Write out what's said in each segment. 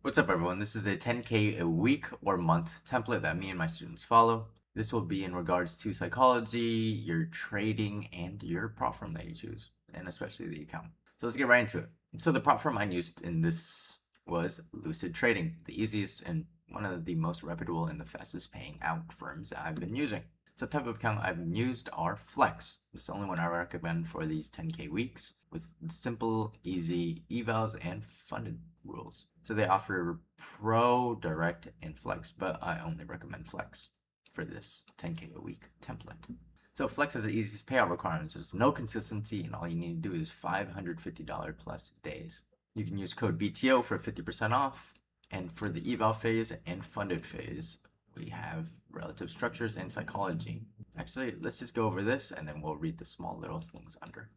What's up, everyone? This is a 10K a week or month template that me and my students follow. This will be in regards to psychology, your trading, and your prop firm that you choose, and especially the account. So let's get right into it. So the prop firm I used in this was Lucid Trading, the easiest and one of the most reputable and the fastest paying out firms that I've been using. So type of account I've used are Flex. It's the only one I recommend for these 10K weeks with simple, easy evals and funded rules. So they offer Pro, Direct, and Flex, but I only recommend Flex for this 10K a week template. So Flex has the easiest payout requirements. There's no consistency, and all you need to do is $550 plus days. You can use code BTO for 50% off, and for the eval phase and funded phase, we have relative structures and psychology. Actually, let's just go over this and then we'll read the small little things under.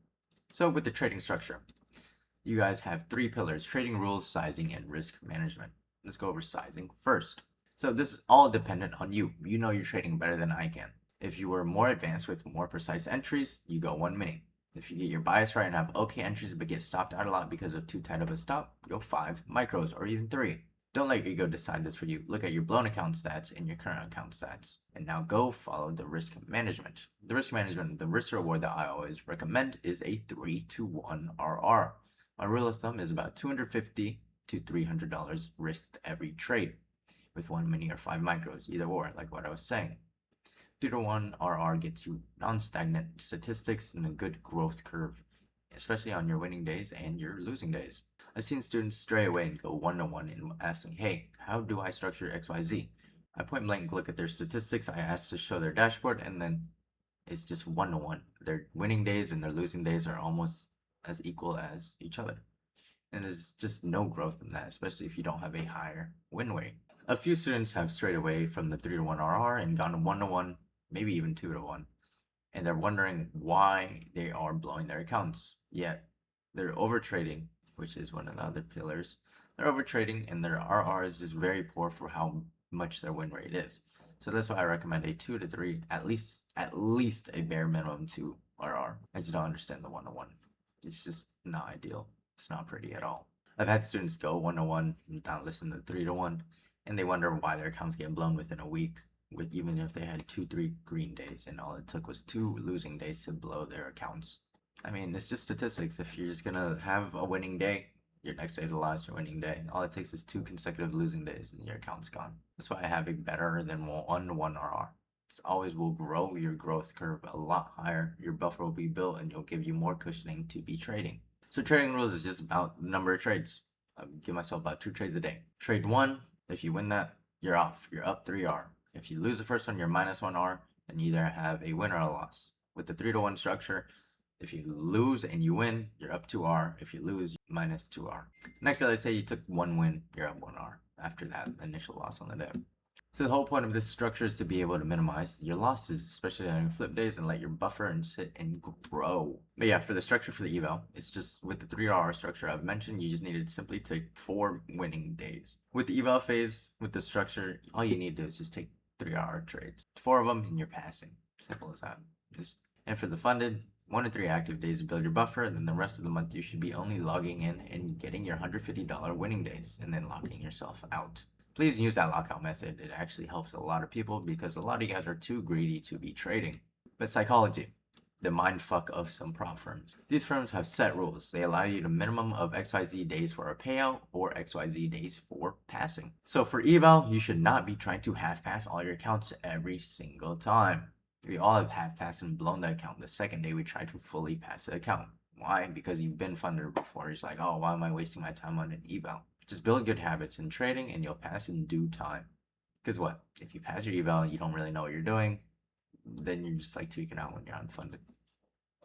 So with the trading structure, you guys have three pillars: trading rules, sizing, and risk management. Let's go over sizing first. So this is all dependent on you. You know your trading better than I can. If you were more advanced with more precise entries, you go 1 mini. If you get your bias right and have okay entries but get stopped out a lot because of too tight of a stop, go 5 micros or even 3. Don't let your ego decide this for you. Look at your blown account stats and your current account stats. And now go follow the risk management. The risk management, the risk reward that I always recommend is a 3-to-1 RR. My rule of thumb is about $250 to $300 risked every trade with 1 mini or 5 micros, either or, like what I was saying. 2-to-1 RR gets you non-stagnant statistics and a good growth curve, especially on your winning days and your losing days. I've seen students stray away and go 1-to-1 and asking, hey, how do I structure XYZ? I point blank look at their statistics, I ask to show their dashboard, and then it's just 1-to-1. Their winning days and their losing days are almost as equal as each other. And there's just no growth in that, especially if you don't have a higher win rate. A few students have strayed away from the 3-to-1 RR and gone 1-to-1, maybe even 2-to-1. And they're wondering why they are blowing their accounts. Yet they're overtrading, which is one of the other pillars. They're overtrading and their RR is just very poor for how much their win rate is. So that's why I recommend a 2-to-3, at least a bare minimum 2 RR. I just don't understand the 1-to-1. It's just not ideal. It's not pretty at all. I've had students go 1-to-1 and not listen to 3-to-1, and they wonder why their accounts get blown within a week, with even if they had 2-3 green days and all it took was 2 losing days to blow their accounts. I mean, it's just statistics. If you're just gonna have a winning day, your next day is the last winning day. All it takes is 2 consecutive losing days and your account's gone. That's why I have a better than 1-to-1 RR. This always will grow your growth curve a lot higher. Your buffer will be built and you'll give you more cushioning to be trading. So trading rules is just about the number of trades. I give myself about 2 trades a day. Trade 1, if you win that, you're off. You're up 3R. If you lose the first one, you're minus 1R, and you either have a win or a loss. With the 3-to-1 structure, if you lose and you win, you're up 2R. If you lose, minus 2R. Next, let's say you took 1 win, you're up 1R after that initial loss on the day. So the whole point of this structure is to be able to minimize your losses, especially on your flip days, and let your buffer and sit and grow. But yeah, for the structure for the eval, it's just with the 3R structure I've mentioned, you just need to simply take 4 winning days. With the eval phase, with the structure, all you need to do is just take 3R trades. 4 of them and you're passing. Simple as that. And for the funded, 1 to 3 active days to build your buffer, and then the rest of the month you should be only logging in and getting your $150 winning days, and then locking yourself out. Please use that lockout method. It actually helps a lot of people because a lot of you guys are too greedy to be trading. But psychology, the mind fuck of some prop firms. These firms have set rules. They allow you the minimum of XYZ days for a payout or XYZ days for passing. So for eval, you should not be trying to half pass all your accounts every single time. We all have half passed and blown the account the second day we try to fully pass the account. Why? Because you've been funded before. It's like, oh, why am I wasting my time on an eval? Just build good habits in trading and you'll pass in due time. Because what? If you pass your eval and you don't really know what you're doing, then you're just like tweaking out when you're unfunded.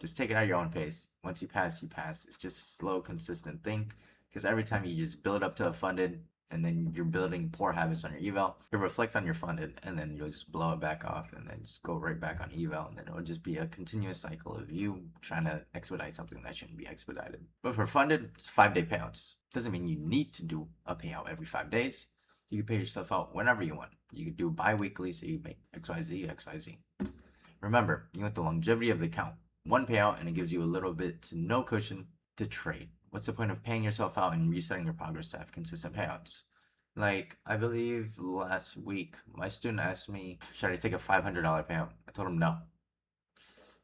Just take it at your own pace. Once you pass, you pass. It's just a slow, consistent thing. Because every time you just build up to a funded and then you're building poor habits on your eval, it reflects on your funded and then you'll just blow it back off and then just go right back on eval, and then it'll just be a continuous cycle of you trying to expedite something that shouldn't be expedited. But for funded, it's 5-day payouts. Doesn't mean you need to do a payout every 5 days. You can pay yourself out whenever you want. You can do bi-weekly, so you make XYZ, XYZ. Remember, you want the longevity of the account. 1 payout and it gives you a little bit to no cushion to trade. What's the point of paying yourself out and resetting your progress to have consistent payouts? Like, I believe last week, my student asked me, should I take a $500 payout? I told him no.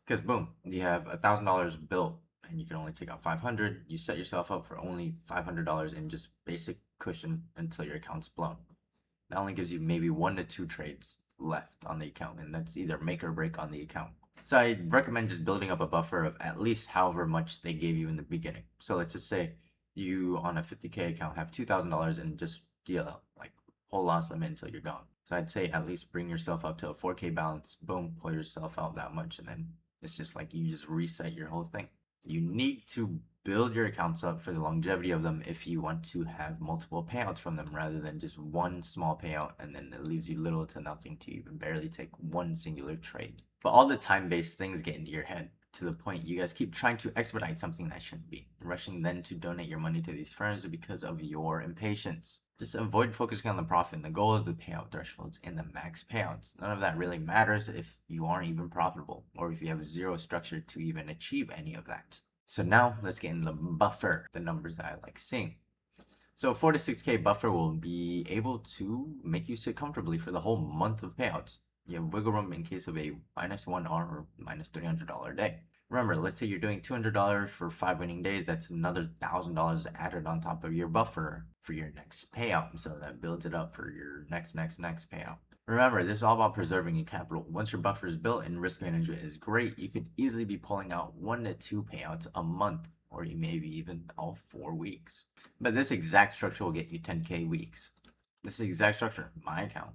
Because boom, you have $1,000 built and you can only take out 500. You set yourself up for only $500 in just basic cushion until your account's blown. That only gives you maybe 1 to 2 trades left on the account, and that's either make or break on the account. So I recommend just building up a buffer of at least however much they gave you in the beginning. So let's just say you on a 50K account have $2,000 and just DLL, like whole loss limit until you're gone. So I'd say at least bring yourself up to a 4K balance, boom, pull yourself out that much, and then it's just like you just reset your whole thing. You need to build your accounts up for the longevity of them if you want to have multiple payouts from them rather than just one small payout and then it leaves you little to nothing to even barely take one singular trade. But all the time-based things get into your head to the point you guys keep trying to expedite something that shouldn't be, rushing then to donate your money to these firms because of your impatience. Just avoid focusing on the profit. The goal is the payout thresholds and the max payouts. None of that really matters if you aren't even profitable or if you have zero structure to even achieve any of that. So now let's get in the buffer, the numbers that I like seeing. So 4 to 6K buffer will be able to make you sit comfortably for the whole month of payouts. You have wiggle room in case of a -1 R or -$300 day. Remember, let's say you're doing $200 for 5 winning days. That's another $1,000 added on top of your buffer for your next payout. So that builds it up for your next payout. Remember, this is all about preserving your capital. Once your buffer is built and risk management is great, you could easily be pulling out 1 to 2 payouts a month, or maybe even all 4 weeks. But this exact structure will get you 10K weeks. This is the exact structure, my account,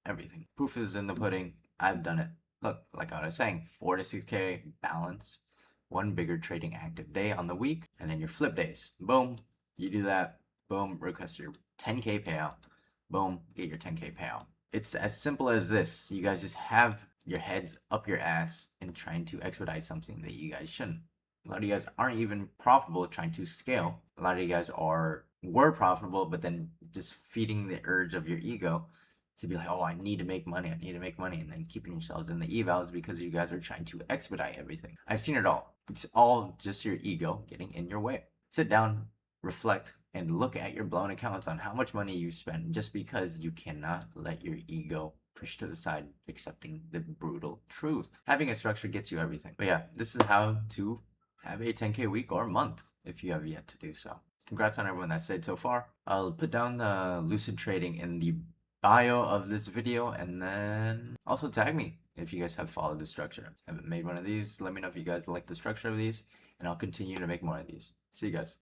everything. Proof is in the pudding. I've done it. Look, like I was saying, 4 to 6K balance, one bigger trading active day on the week, and then your flip days. Boom, you do that. Boom, request your 10K payout. Boom, get your 10K payout. It's as simple as this. You guys just have your heads up your ass and trying to expedite something that you guys shouldn't. A lot of you guys aren't even profitable trying to scale. A lot of you guys were profitable, but then just feeding the urge of your ego to be like, oh, I need to make money, and then keeping yourselves in the evals because you guys are trying to expedite everything. I've seen it all. It's all just your ego getting in your way. Sit down, reflect, and look at your blown accounts on how much money you spend just because you cannot let your ego push to the side, accepting the brutal truth. Having a structure gets you everything. But yeah, this is how to have a 10K week or month if you have yet to do so. Congrats on everyone that stayed so far. I'll put down the Lucid Trading in the bio of this video, and then also tag me if you guys have followed the structure. I haven't made one of these. Let me know if you guys like the structure of these, and I'll continue to make more of these. See you guys.